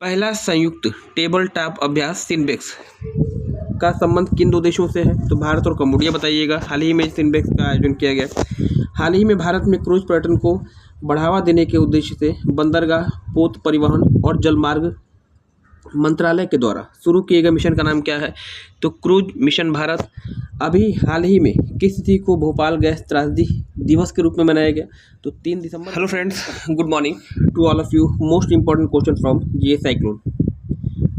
पहला संयुक्त table top अभ्यास सिनबेक्स का संबंध किन दो देशों से है? तो भारत और कंबोडिया। बताइएगा। हाल ही में सिनबेक्स का आयोजन किया गया। हाल ही में भारत में क्रूज पर्यटन को बढ़ावा देने के उद्देश्य से बंदरगाह, पोत परिवहन और जलमार्ग मंत्रालय के द्वारा शुरू किए गए मिशन का नाम क्या है? तो क्रूज मिशन भारत। अभी हाल ही में किस तिथि को भोपाल गैस त्रासदी दिवस के रूप में मनाया गया? तो 3 दिसंबर। Hello friends, good morning to all of you. Most important question from GS cyclone.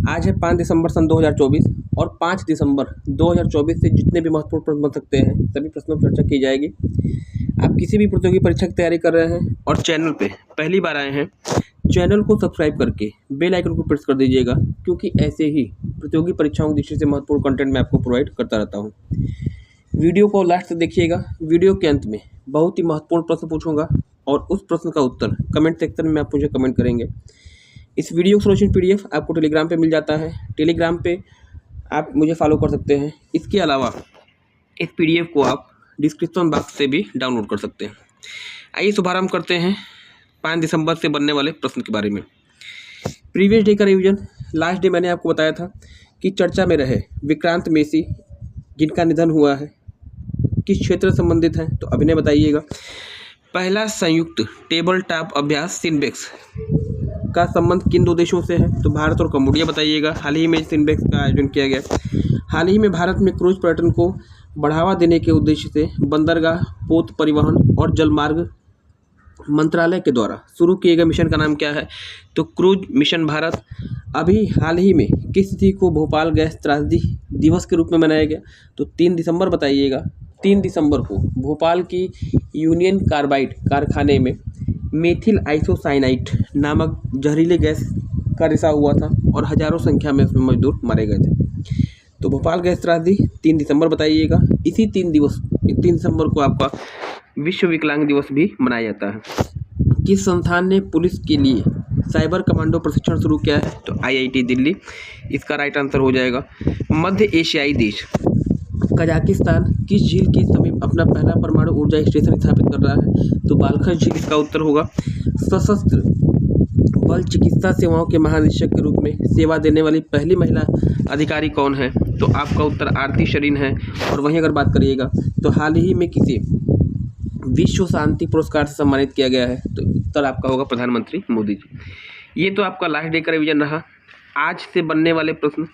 आज है 5 दिसंबर सन 2024 और 5 दिसंबर 2024 से जितने भी महत्वपूर्ण प्रश्न बन सकते हैं सभी प्रश्नों पर चर्चा की जाएगी। आप किसी भी प्रतियोगी परीक्षा की तैयारी कर रहे हैं और चैनल पे पहली बार आए हैं, चैनल को सब्सक्राइब करके बेल आइकन को प्रेस कर दीजिएगा, क्योंकि ऐसे ही प्रतियोगी परीक्षाओं की दृष्टि से महत्वपूर्ण कंटेंट मैं आपको प्रोवाइड करता रहता हूँ। वीडियो को लास्ट तक देखिएगा। वीडियो के अंत में बहुत ही महत्वपूर्ण प्रश्न पूछूंगा और उस प्रश्न का उत्तर कमेंट सेक्शन में आप मुझे कमेंट करेंगे। इस वीडियो का सोल्यूशन पीडीएफ आपको टेलीग्राम पे मिल जाता है। टेलीग्राम पे आप मुझे फॉलो कर सकते हैं। इसके अलावा इस पीडीएफ को आप डिस्क्रिप्शन बॉक्स से भी डाउनलोड कर सकते हैं। आइए शुभारंभ करते हैं 5 दिसंबर से बनने वाले प्रश्न के बारे में। प्रीवियस डे का रिवीजन। लास्ट डे मैंने आपको बताया था कि चर्चा में रहे विक्रांत मेसी, जिनका निधन हुआ है, किस क्षेत्र से संबंधित हैं? तो अभिनय बताइएगा। पहला संयुक्त टेबल टॉप अभ्यास सिनबेक्स का संबंध किन दो देशों से है? तो भारत और कंबोडिया। बताइएगा। हाल ही में सिनबेक्स का आयोजन किया गया। हाल ही में भारत में क्रूज पर्यटन को बढ़ावा देने के उद्देश्य से बंदरगाह, पोत परिवहन और जलमार्ग मंत्रालय के द्वारा शुरू किए गए मिशन का नाम क्या है? तो क्रूज मिशन भारत। अभी हाल ही में किस तिथि को भोपाल गैस त्रासदी दिवस के रूप में मनाया गया? तो 3 दिसंबर। बताइएगा। 3 दिसंबर को भोपाल की यूनियन कार्बाइड कारखाने में मेथिल आइसोसाइनाइट नामक जहरीले गैस का रिसा हुआ था और हजारों संख्या में उसमें मजदूर मारे गए थे। तो भोपाल गैस त्रासदी 3 दिसंबर। बताइएगा। इसी 3 दिसंबर को आपका विश्व विकलांग दिवस भी मनाया जाता है। किस संस्थान ने पुलिस के लिए साइबर कमांडो प्रशिक्षण शुरू किया है? तो आईआईटी दिल्ली इसका राइट आंसर हो जाएगा। मध्य एशियाई देश कजाकिस्तान किस झील के समीप अपना पहला परमाणु ऊर्जा स्टेशन स्थापित कर रहा है? तो बालखश झील इसका उत्तर होगा। सशस्त्र बल चिकित्सा सेवाओं के महानिदेशक के रूप में सेवा देने वाली पहली महिला अधिकारी कौन है? तो आपका उत्तर आरती शरीन है। और वहीं अगर बात करिएगा तो हाल ही में किसे विश्व शांति पुरस्कार से सम्मानित किया गया है? तो उत्तर आपका होगा प्रधानमंत्री मोदी जी। ये तो आपका लास्ट डे का रिवीजन रहा। आज से बनने वाले प्रश्न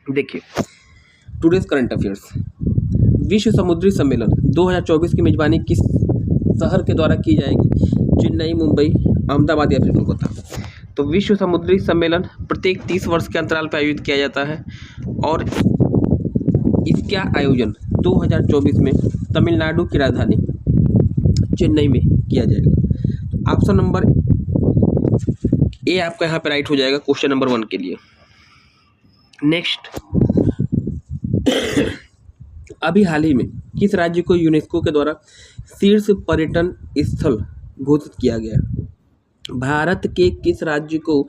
देखिए। Today's current affairs. विश्व समुद्री सम्मेलन 2024 की मेजबानी किस शहर के द्वारा की जाएगी? चेन्नई, मुंबई, अहमदाबाद या फिर कोलकाता? तो विश्व समुद्री सम्मेलन प्रत्येक 30 वर्ष के अंतराल पर आयोजित किया जाता है और इसका आयोजन 2024 में तमिलनाडु की राजधानी चेन्नई में किया जाएगा। तो ऑप्शन नंबर ए आपका यहाँ पे राइट हो जाएगा क्वेश्चन नंबर 1 के लिए। नेक्स्ट, अभी हाल ही में किस राज्य को यूनेस्को के द्वारा शीर्ष पर्यटन स्थल घोषित किया गया? भारत के किस राज्य को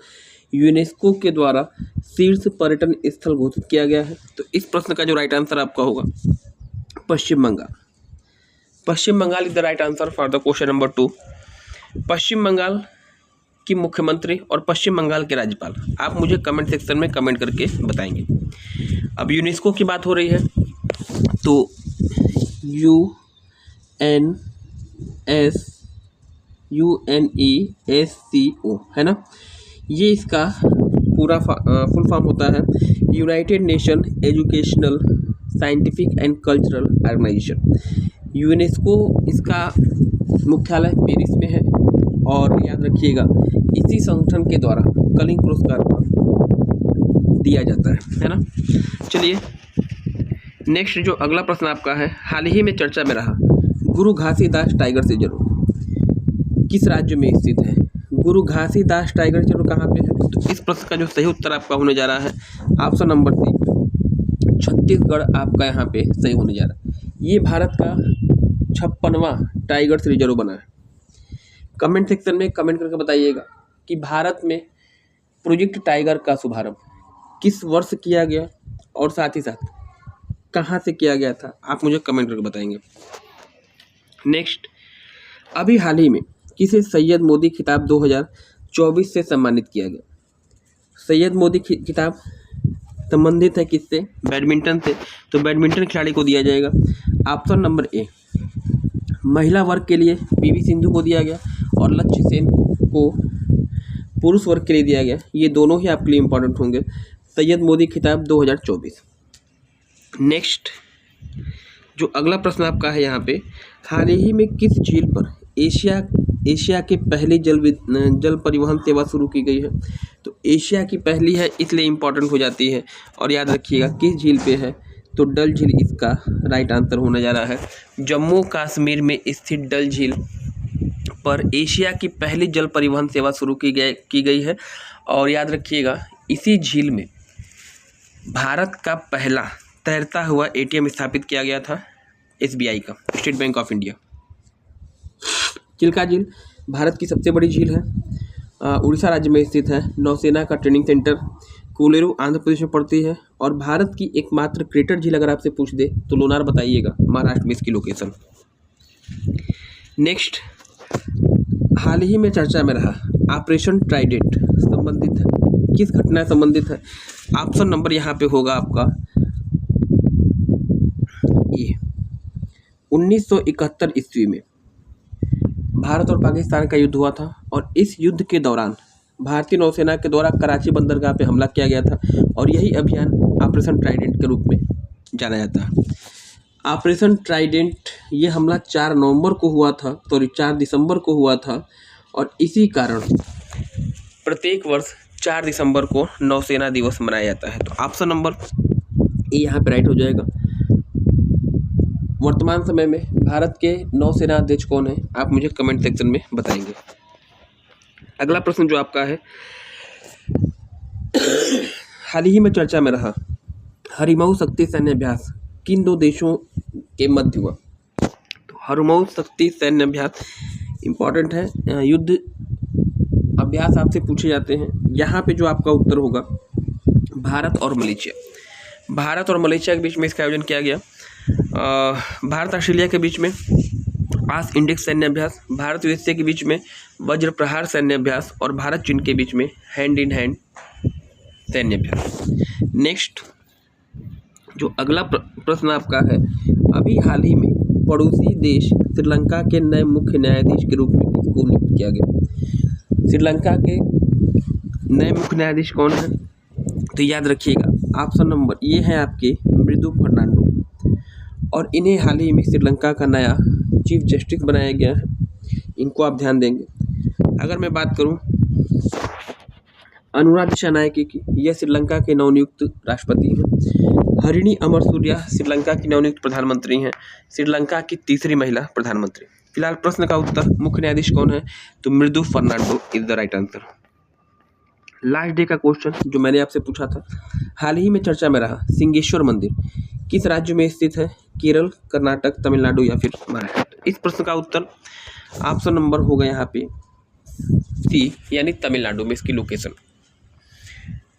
यूनेस्को के द्वारा शीर्ष पर्यटन स्थल घोषित किया गया है? तो इस प्रश्न का जो राइट आंसर आपका होगा Paschim Bangal. Paschim Bangal is the right answer for the question number 2। Paschim Bangal की मुख्यमंत्री और पश्चिम बंगाल के राज्यपाल आप मुझे कमेंट सेक्शन में कमेंट करके बताएंगे। अब यूनेस्को की बात हो रही है तो UNESCO है ना, ये इसका पूरा फुल फॉर्म होता है United Nation Educational Scientific and Cultural Organization. UNESCO इसका मुख्यालय पेरिस में है और याद रखिएगा इसी संगठन के द्वारा कलिंग पुरस्कार दिया जाता है ना। चलिए नेक्स्ट जो अगला प्रश्न आपका है, हाल ही में चर्चा में रहा गुरु घासीदास टाइगर रिजर्व किस राज्य में स्थित है? गुरु घासीदास टाइगर रिजर्व कहाँ पे है? तो इस प्रश्न का जो सही उत्तर आपका होने जा रहा है ऑप्शन नंबर 3 छत्तीसगढ़ आपका यहाँ पे सही होने जा रहा है। ये भारत का 56वां टाइगर रिजर्व बना है। कमेंट सेक्शन में कमेंट करके बताइएगा कि भारत में प्रोजेक्ट टाइगर का शुभारंभ किस वर्ष किया गया और साथ ही साथ कहाँ से किया गया था, आप मुझे कमेंट करके बताएंगे। नेक्स्ट, अभी हाल ही में किसे सैयद मोदी खिताब 2024 से सम्मानित किया गया? सैयद मोदी खिताब संबंधित है किससे? बैडमिंटन से, तो बैडमिंटन खिलाड़ी को दिया जाएगा। Option number A. महिला वर्ग के लिए पीवी सिंधु को दिया गया और लक्ष्य सेन को पुरुष वर्ग के लिए दिया गया। ये दोनों ही आपके लिए इंपॉर्टेंट होंगे। सैयद मोदी खिताब 2024। नेक्स्ट जो अगला प्रश्न आपका है यहाँ पे, हाल ही में किस झील पर एशिया की पहली जल परिवहन सेवा शुरू की गई है? तो एशिया की पहली है इसलिए इम्पोर्टेंट हो जाती है। और याद रखिएगा किस झील पे है, तो डल झील इसका राइट आंसर होने जा रहा है। जम्मू कश्मीर में स्थित डल झील पर एशिया की पहली जल परिवहन सेवा शुरू की गई है। और याद रखिएगा इसी झील में भारत का पहला तैरता हुआ एटीएम स्थापित किया गया था, SBI का, State Bank of India. Chilika झील भारत की सबसे बड़ी झील है, उड़ीसा राज्य में स्थित है। नौसेना का ट्रेनिंग सेंटर कोलेरू आंध्र प्रदेश में पड़ती है। और भारत की एकमात्र क्रेटर झील अगर आपसे पूछ दे तो लोनार बताइएगा, महाराष्ट्र में इसकी लोकेशन। नेक्स्ट, हाल ही में चर्चा में रहा ऑपरेशन ट्राइडेंट संबंधित है, किस घटना से संबंधित है? ऑप्शन नंबर यहाँ पे होगा आपका ये। 1971 ईस्वी में भारत और पाकिस्तान का युद्ध हुआ था और इस युद्ध के दौरान भारतीय नौसेना के द्वारा कराची बंदरगाह पे हमला किया गया था और यही अभियान ऑपरेशन ट्राइडेंट के रूप में जाना जाता है। ऑपरेशन ट्राइडेंट ये हमला 4 नवंबर को हुआ था, 4 दिसंबर को हुआ था और इसी कारण प्रत्येक वर्ष 4 दिसंबर को नौसेना दिवस मनाया जाता है। तो ऑप्शन नंबर ए यहाँ पे राइट हो जाएगा। वर्तमान समय में भारत के नौसेना अध्यक्ष कौन है, आप मुझे कमेंट सेक्शन में बताएंगे। अगला प्रश्न जो आपका है, हाल ही में चर्चा में रहा हरिमऊ शक्ति सैन्य अभ्यास किन 2 देशों के मध्य हुआ? तो हरिमऊ शक्ति सैन्य अभ्यास इम्पॉर्टेंट है, युद्ध अभ्यास आपसे पूछे जाते हैं। यहाँ पे जो आपका उत्तर होगा भारत और मलेशिया। भारत और मलेशिया के बीच में इसका आयोजन किया गया। भारत ऑस्ट्रेलिया के बीच में आस इंडेक्स सैन्य अभ्यास, भारत यूएसए के बीच में वज्र प्रहार सैन्य अभ्यास और भारत चीन के बीच में हैंड इन हैंड सैन्य अभ्यास। नेक्स्ट जो अगला प्रश्न आपका है, अभी हाल ही में पड़ोसी देश श्रीलंका के नए मुख्य न्यायाधीश के रूप में किसको नियुक्त किया गया? श्रीलंका के नए मुख्य न्यायाधीश कौन है? तो याद रखिएगा ऑप्शन नंबर ये है आपके मृदु फर्नांडो और इन्हें हाल ही में श्रीलंका का नया चीफ जस्टिस बनाया गया है। इनको आप ध्यान देंगे। अगर मैं बात करूं अनुराग दिशानायके की, यह श्रीलंका के नवनियुक्त राष्ट्रपति हैं। हरिणी अमरसूरिया श्रीलंका की नवनियुक्त प्रधानमंत्री हैं, श्रीलंका की तीसरी महिला प्रधानमंत्री। फिलहाल प्रश्न का उत्तर मुख्य न्यायाधीश कौन है? तो मृदु Fernando is the right answer. Last day का क्वेश्चन जो मैंने आपसे पूछा था, हाल ही में चर्चा में रहा सिंहेश्वर मंदिर किस राज्य में स्थित है? केरल, कर्नाटक, तमिलनाडु या फिर महाराष्ट्र? इस प्रश्न का उत्तर ऑप्शन नंबर होगा यहाँ पे सी, यानी तमिलनाडु में इसकी लोकेशन।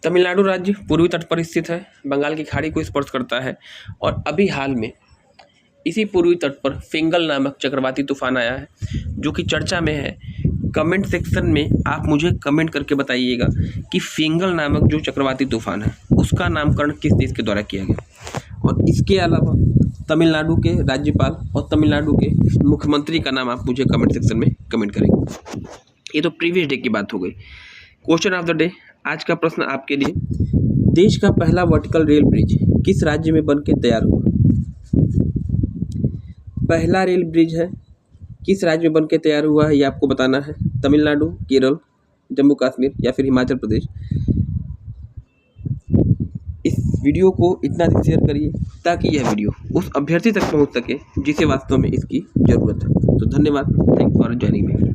तमिलनाडु राज्य पूर्वी तट पर स्थित है, बंगाल की खाड़ी को स्पर्श करता है और अभी हाल में इसी पूर्वी तट पर फिंगल नामक चक्रवाती तूफान आया है जो कि चर्चा में है। कमेंट सेक्शन में आप मुझे कमेंट करके बताइएगा कि फिंगल नामक जो चक्रवाती तूफान है उसका नामकरण किस देश के द्वारा किया गया। और इसके अलावा तमिलनाडु के राज्यपाल और तमिलनाडु के मुख्यमंत्री का नाम आप मुझे कमेंट सेक्शन में कमेंट करेंगे। ये तो प्रीवियस डे की बात हो गई। क्वेश्चन ऑफ द डे, आज का प्रश्न आपके लिए, देश का पहला वर्टिकल रेल ब्रिज किस राज्य में बन के तैयार हुआ? पहला रेल ब्रिज है किस राज्य में बन के तैयार हुआ है ये आपको बताना है। तमिलनाडु, केरल, जम्मू कश्मीर या फिर हिमाचल प्रदेश। इस वीडियो को इतना शेयर करिए ताकि यह वीडियो उस अभ्यर्थी तक पहुंच सके जिसे वास्तव में इसकी ज़रूरत है। तो धन्यवाद, थैंक्स फॉर ज्वाइनिंग मी।